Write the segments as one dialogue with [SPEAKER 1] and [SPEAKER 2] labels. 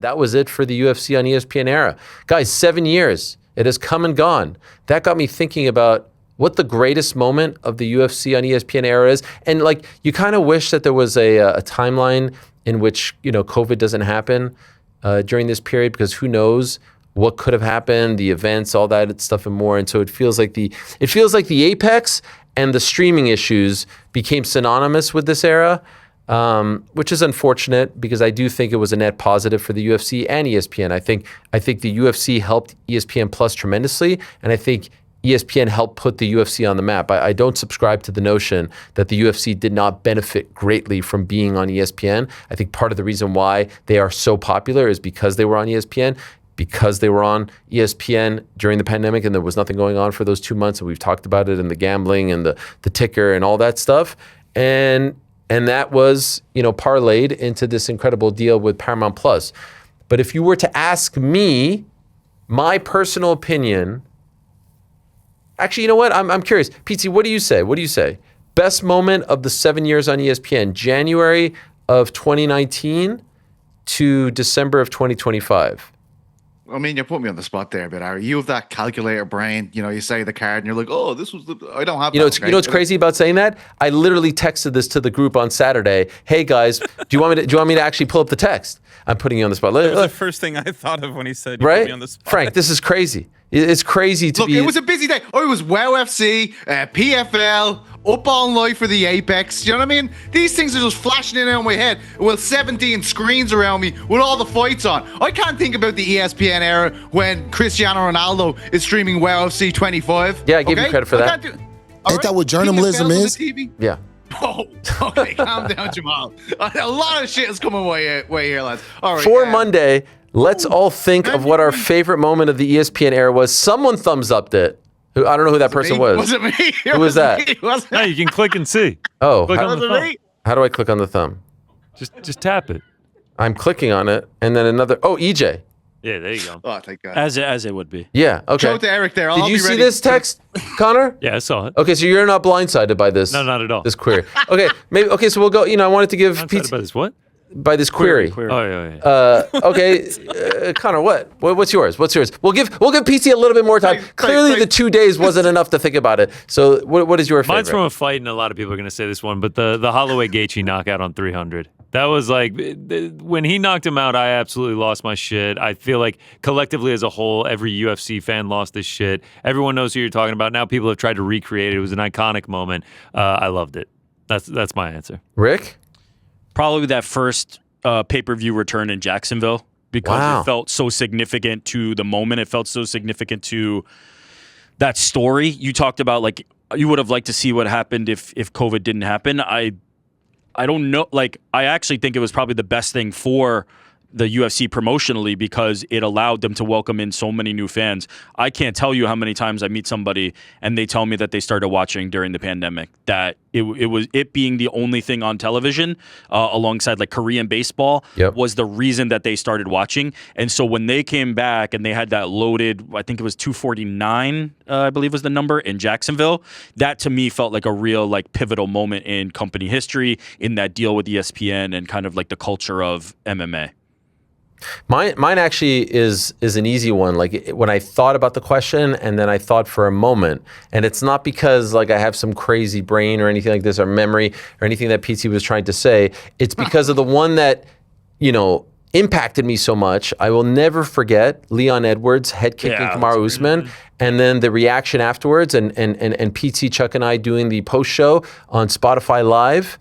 [SPEAKER 1] That was it for the UFC on ESPN era. Guys, 7 years. It has come and gone. That got me thinking about what the greatest moment of the UFC on ESPN era is. And like, you kind of wish that there was a timeline in which, COVID doesn't happen during this period, because who knows what could have happened, the events, all that stuff and more. And so it feels like the apex and the streaming issues became synonymous with this era, which is unfortunate, because I do think it was a net positive for the UFC and ESPN. I think the UFC helped ESPN Plus tremendously, and I think ESPN helped put the UFC on the map. I don't subscribe to the notion that the UFC did not benefit greatly from being on ESPN. I think part of the reason why they are so popular is because they were on ESPN, because they were on ESPN during the pandemic and there was nothing going on for those 2 months. And we've talked about it, and the gambling and the ticker and all that stuff. And that was, parlayed into this incredible deal with Paramount Plus. But if you were to ask me, my personal opinion, actually, you know what? I'm curious. PT, what do you say? Best moment of the 7 years on ESPN, January of 2019 to December of 2025.
[SPEAKER 2] I mean, you put me on the spot there, but Ari, you have that calculator brain. You say the card and you're like, oh, this was I don't have that.
[SPEAKER 1] You know what's crazy about saying that? I literally texted this to the group on Saturday. Hey guys, do you want me to actually pull up the text? I'm putting you on the spot.
[SPEAKER 3] That was the first thing I thought of when he said,
[SPEAKER 1] right?
[SPEAKER 3] Put me on the spot.
[SPEAKER 1] Frank, this is crazy. It's crazy to
[SPEAKER 2] Look, it was a busy day. Oh, it was WoW FC, PFL, up all night for the Apex. You know what I mean? These things are just flashing in and out of my head. With 17 screens around me with all the fights on. I can't think about the ESPN era when Cristiano Ronaldo is streaming WoW FC 25.
[SPEAKER 1] Yeah, I give you credit for that.
[SPEAKER 4] Ain't that what journalism is?
[SPEAKER 1] Yeah.
[SPEAKER 2] Oh, okay, calm down, Jamal. A lot of shit is coming way here, lads. All right.
[SPEAKER 1] For Monday, let's all think of what our favorite moment of the ESPN era was. Someone thumbs upped it. I don't know who that person was.
[SPEAKER 2] Was it me?
[SPEAKER 1] Who was that?
[SPEAKER 5] No, you can click and see.
[SPEAKER 1] Oh,
[SPEAKER 5] Click on the thumb.
[SPEAKER 1] how do I click on the thumb?
[SPEAKER 5] Just tap it.
[SPEAKER 1] I'm clicking on it, and then another. Oh, EJ.
[SPEAKER 5] Yeah, there you go.
[SPEAKER 2] Oh, thank God.
[SPEAKER 6] As it would be.
[SPEAKER 1] Yeah. Okay.
[SPEAKER 2] Show it to Eric there.
[SPEAKER 1] Did you see this text, Connor?
[SPEAKER 5] Yeah, I saw it.
[SPEAKER 1] Okay, so you're not blindsided by this.
[SPEAKER 5] No, not at all.
[SPEAKER 1] This query. Okay, maybe. Okay, so we'll go. I wanted to give
[SPEAKER 5] Blindsided by this what?
[SPEAKER 1] by this query.
[SPEAKER 5] Oh yeah.
[SPEAKER 1] Okay, Connor, what's yours? We'll give PT a little bit more time. Clearly, the 2 days wasn't enough to think about it. So, what is your favorite?
[SPEAKER 5] Mine's from a fight, and a lot of people are going to say this one, but the Holloway Gaethje knockout on 300. That was like, when he knocked him out, I absolutely lost my shit. I feel like collectively as a whole, every UFC fan lost this shit. Everyone knows who you're talking about. Now people have tried to recreate it. It was an iconic moment. I loved it. That's my answer.
[SPEAKER 1] Rick?
[SPEAKER 6] Probably that first pay-per-view return in Jacksonville, because it felt so significant to the moment. It felt so significant to that story. You talked about, like, you would have liked to see what happened if COVID didn't happen. I don't know. Like, I actually think it was probably the best thing for the UFC promotionally, because it allowed them to welcome in so many new fans. I can't tell you how many times I meet somebody and they tell me that they started watching during the pandemic, that it was it being the only thing on television alongside like Korean baseball was the reason that they started watching. And so when they came back and they had that loaded, I think it was 249, I believe was the number, in Jacksonville, that to me felt like a real like pivotal moment in company history, in that deal with ESPN and kind of like the culture of MMA.
[SPEAKER 1] Mine actually is an easy one. Like, when I thought about the question and then I thought for a moment, and it's not because like I have some crazy brain or anything like this, or memory or anything that PT was trying to say. It's because of the one that, impacted me so much. I will never forget Leon Edwards head kicking Kamaru Usman, and then the reaction afterwards, and PT, Chuck, and I doing the post show on Spotify Live,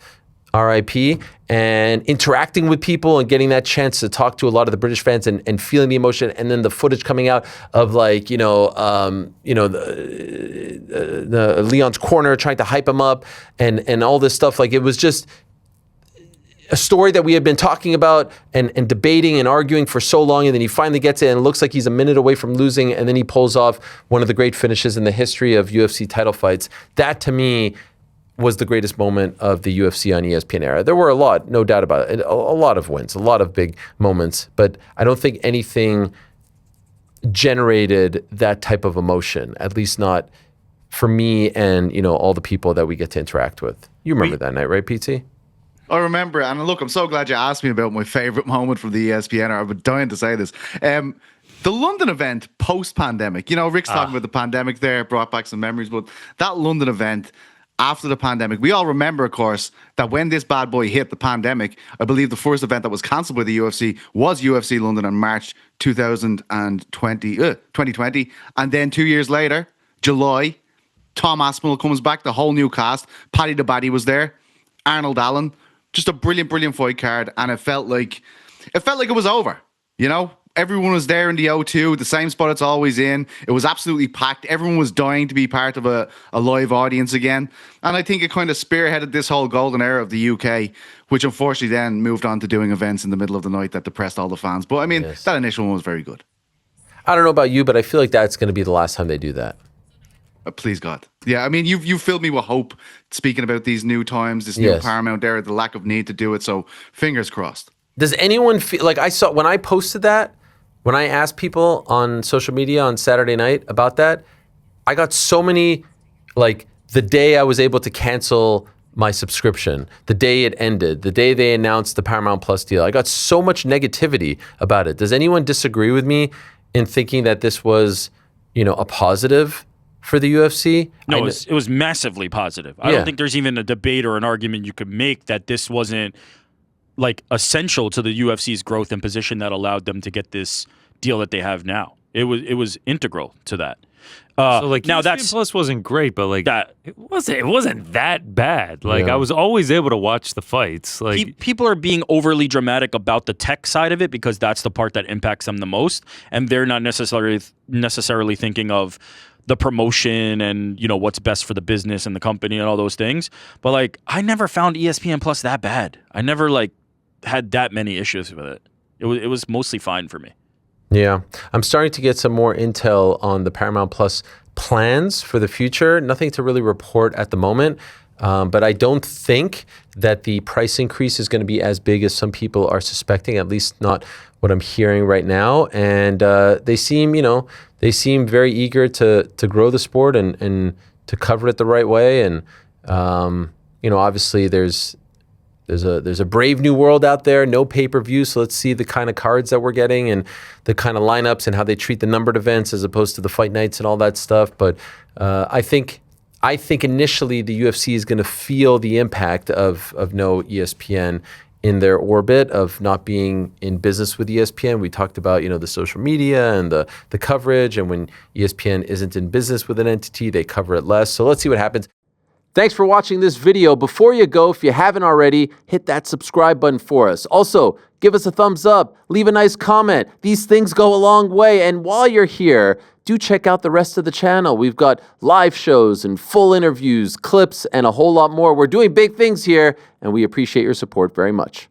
[SPEAKER 1] RIP, and interacting with people and getting that chance to talk to a lot of the British fans and feeling the emotion, and then the footage coming out of like, the Leon's corner trying to hype him up and all this stuff. Like, it was just a story that we had been talking about and debating and arguing for so long, and then he finally gets it and it looks like he's a minute away from losing, and then he pulls off one of the great finishes in the history of UFC title fights. That to me was the greatest moment of the UFC on ESPN era. There were a lot, no doubt about it, a lot of wins, a lot of big moments, but I don't think anything generated that type of emotion, at least not for me and, all the people that we get to interact with. You remember that night, right, PT?
[SPEAKER 2] I remember, and look, I'm so glad you asked me about my favorite moment from the ESPN. I've been dying to say this. The London event post-pandemic. You know, Rick's talking about the pandemic there, brought back some memories, but that London event after the pandemic, we all remember, of course, that when this bad boy hit the pandemic, I believe the first event that was cancelled by the UFC was UFC London in March 2020. And then 2 years later, July, Tom Aspinall comes back, the whole new cast. Paddy the Baddy was there, Arnold Allen. Just a brilliant, brilliant fight card, and it felt like it was over. You know, everyone was there in the O2, the same spot it's always in. It was absolutely packed. Everyone was dying to be part of a live audience again, and I think it kind of spearheaded this whole golden era of the UK, which unfortunately then moved on to doing events in the middle of the night that depressed all the fans. But I mean, that initial one was very good.
[SPEAKER 1] I don't know about you, but I feel like that's going to be the last time they do that.
[SPEAKER 2] Please God. Yeah, I mean, you filled me with hope speaking about these new times, this new Paramount era, the lack of need to do it. So fingers crossed.
[SPEAKER 1] Does anyone feel like I saw when I posted that, when I asked people on social media on Saturday night about that, I got so many, like the day I was able to cancel my subscription, the day it ended, the day they announced the Paramount Plus deal, I got so much negativity about it. Does anyone disagree with me in thinking that this was, a positive for the UFC?
[SPEAKER 6] No, it was massively positive. I don't think there's even a debate or an argument you could make that this wasn't like essential to the UFC's growth and position that allowed them to get this deal that they have now. It was integral to that.
[SPEAKER 5] So like
[SPEAKER 6] now
[SPEAKER 5] ESPN Plus wasn't great, but like that it wasn't that bad. Like I was always able to watch the fights. Like
[SPEAKER 6] people are being overly dramatic about the tech side of it because that's the part that impacts them the most, and they're not necessarily thinking of the promotion and what's best for the business and the company and all those things. But like I never found ESPN Plus that bad. I never had that many issues with it. It was mostly fine for me.
[SPEAKER 1] Yeah, I'm starting to get some more intel on the Paramount Plus plans for the future. Nothing to really report at the moment, but I don't think that the price increase is going to be as big as some people are suspecting, at least not what I'm hearing right now. And they seem very eager to grow the sport and to cover it the right way. And obviously there's a brave new world out there, no pay-per-view, so let's see the kind of cards that we're getting and the kind of lineups and how they treat the numbered events as opposed to the fight nights and all that stuff. But I think initially the UFC is going to feel the impact of no ESPN in their orbit, of not being in business with ESPN. We talked about the social media and the coverage, and when ESPN isn't in business with an entity, they cover it less. So let's see what happens. Thanks for watching this video. Before you go, if you haven't already, hit that subscribe button for us. Also, give us a thumbs up, leave a nice comment. These things go a long way. And while you're here, do check out the rest of the channel. We've got live shows and full interviews, clips, and a whole lot more. We're doing big things here, and we appreciate your support very much.